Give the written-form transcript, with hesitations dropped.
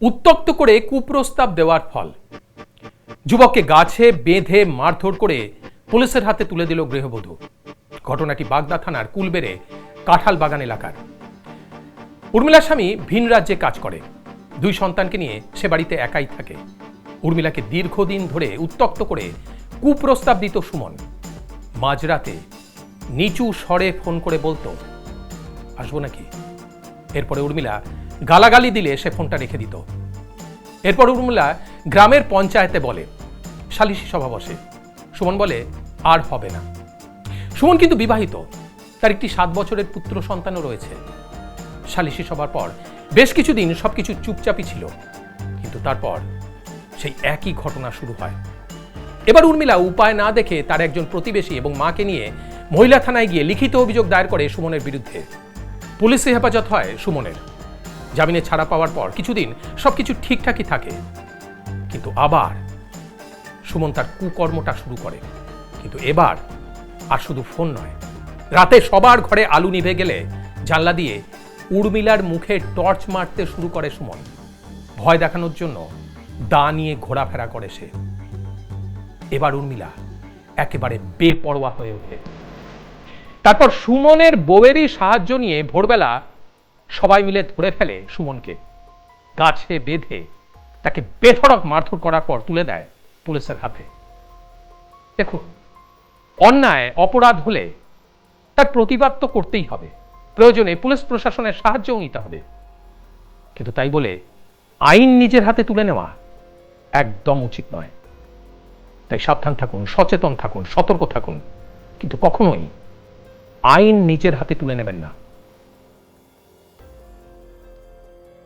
উত্ত্যক্ত করে কুপ্রস্তাব দেওয়ার ফল। যুবককে গাছে বেঁধে মারধর করে পুলিশের হাতে তুলে দিল গৃহবধূ। ঘটনাটি বাগদা থানার কুলবেড়ে কাঁঠাল বাগান এলাকার। উর্মিলার স্বামী ভিন রাজ্যে কাজ করে, 2 সন্তানকে নিয়ে সে বাড়িতে একাই থাকে। উর্মিলাকে দীর্ঘদিন ধরে উত্ত্যক্ত করে কুপ্রস্তাব দিত সুমন। মাঝরাতে নিচু স্বরে ফোন করে বলতো, আসবো নাকি? এরপরে উর্মিলা গালাগালি দিলে সে ফোনটা রেখে দিত। এরপর উর্মিলা গ্রামের পঞ্চায়েতে বলে, সালিশি সভা বসে। সুমন বলে, আর হবে না। সুমন কিন্তু বিবাহিত, তার একটি 7 বছরের পুত্র সন্তানও রয়েছে। সালিশি সভার পর বেশ কিছুদিন সবকিছু চুপচাপই ছিল, কিন্তু তারপর সেই একই ঘটনা শুরু হয়। এবার উর্মিলা উপায় না দেখে তার একজন প্রতিবেশী এবং মাকে নিয়ে মহিলা থানায় গিয়ে লিখিত অভিযোগ দায়ের করে সুমনের বিরুদ্ধে। পুলিশি হেফাজত হয় সুমনের। জামিনে ছাড়া পাওয়ার পর কিছুদিন সবকিছু ঠিকঠাকই থাকে, কিন্তু আবার সুমন তার কুকর্মটা শুরু করে। কিন্তু এবার আর শুধু ফোন নয়, রাতে সবার ঘরে আলো নিভে গেলে জানলা দিয়ে উর্মিলার মুখে টর্চ মারতে শুরু করে সুমন। ভয় দেখানোর জন্য দা নিয়ে ঘোরাফেরা করে সে। এবার উর্মিলা একেবারে বেপরোয়া হয়ে ওঠে। তারপর সুমনের বউয়েরই সাহায্য নিয়ে ভোরবেলা সবাই মিলে ধরে ফেলে সুমনকে, গাছে বেঁধে তাকে বেধড়ক মারধর করার পর তুলে দেয় পুলিশের হাতে। দেখুন, অন্যায় অপরাধ হলে তার প্রতিবাদ তো করতেই হবে, প্রয়োজনে পুলিশ প্রশাসনের সাহায্যও নিতে হবে, কিন্তু তাই বলে আইন নিজের হাতে তুলে নেওয়া একদম উচিত নয়। তাই সাবধান থাকুন, সচেতন থাকুন, সতর্ক থাকুন, কিন্তু কখনোই আইন নিজের হাতে তুলে নেবেন না।